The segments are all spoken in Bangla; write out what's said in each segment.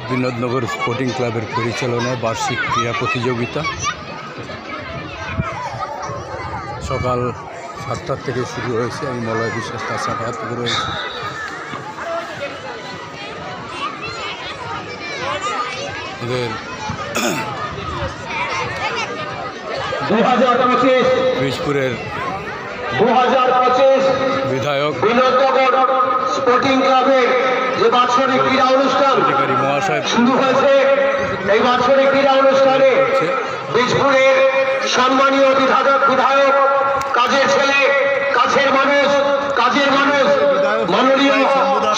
বিনোদনগর স্পোর্টিং ক্লাবের পরিচালনায় বার্ষিক ক্রীড়া প্রতিযোগিতা সকাল 7টা থেকে শুরু হয়েছে। আমি মলয় বিশ্বাস তার সাক্ষাৎ থেকে রয়েছে। এদের 2025 বীজপুরের 2025 বিধায়ক বিনোদনগর স্পোর্টিং ক্লাবের যে বাৎসরিক ক্রীড়া অনুষ্ঠান অধিকারী মহাশয় শুরু হয়েছে। এই বাৎসরিক ক্রীড়া অনুষ্ঠানে বীজপুরের সম্মানীয় বিধায়ক কাজের ছেলে, কাছের মানুষ মাননীয়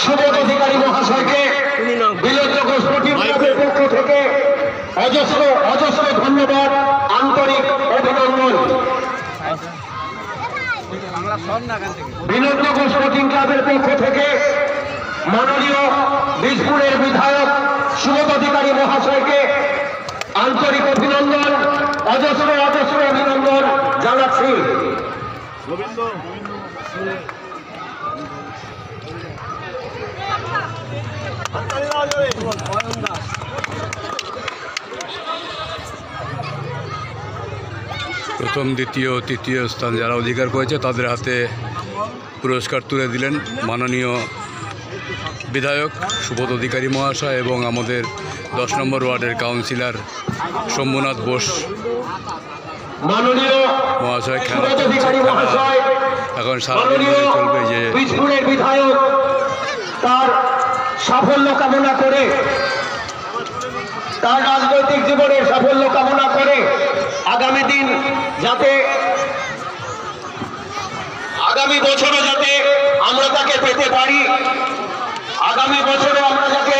সুবোধ অধিকারী মহাশয়কে বিনোদনগর স্পোর্টিং ক্লাবের পক্ষ থেকে অজস্র ধন্যবাদ, আন্তরিক অভিনন্দন। বিনোদনগর স্পোর্টিং ক্লাবের পক্ষ থেকে মাননীয় বীজপুরের বিধায়ক সুবোধ অধিকারী মহাশয়কে আন্তরিক অভিনন্দন, অজস্র অভিনন্দন জানাচ্ছি। প্রথম, দ্বিতীয়, তৃতীয় স্থান যারা অধিকার করেছে তাদের হাতে পুরস্কার তুলে দিলেন মাননীয় বিধায়ক সুবোধ অধিকারী মহাশয় এবং আমাদের 10 নম্বর ওয়ার্ডের কাউন্সিলর শম্ভুনাথ বোস মহাশয়। খেলা এখন সারাদিন ধরে চলবে। যে বীজপুরের বিধায়ক তার সাফল্য কামনা করে, তার রাজনৈতিক জীবনের সাফল্য কামনা করে আগামী দিন যাতে আগামী বছরও যাতে আমরা তাকে পেতে পারি, আগামী বছরও আমরা যাতে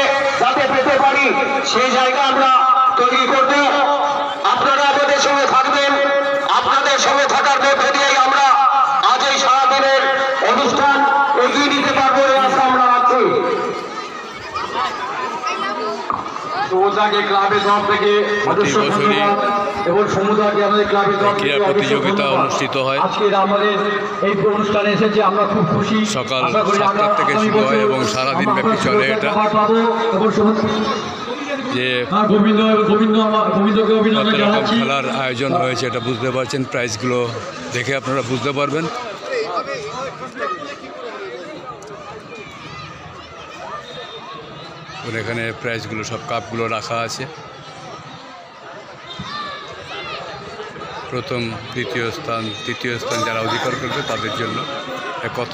পেতে পারি সেই জায়গা আমরা তৈরি করব। আপনারা আমাদের সঙ্গে থাকবেন, আপনাদের সঙ্গে থাকার মধ্যে দিয়েই আমরা আজ এই সারাদিনের অনুষ্ঠান এগিয়ে নিতে পারবো এই আশা আমরা রাখছি। ক্লাবের তরফ থেকে এবং সমুদ্রকে আমাদের ক্লাবের তরফ থেকে প্রতিযোগিতা অনুষ্ঠিত হয়। আজকের আমাদের এই অনুষ্ঠানে এসেছে আমরা খুব খুশি। সকাল 7টা থেকে শুরু হয় এবং সারাদিন ব্যাপী চলে এটা। যে খেলার আয়োজন হয়েছে এটা বুঝতে পারছেন, প্রাইজগুলো দেখে আপনারা বুঝতে পারবেন। এখানে প্রাইজগুলো সব কাপগুলো রাখা আছে। প্রথম, দ্বিতীয় স্থান, তৃতীয় স্থান যারা অধিকার করবে তাদের জন্য কত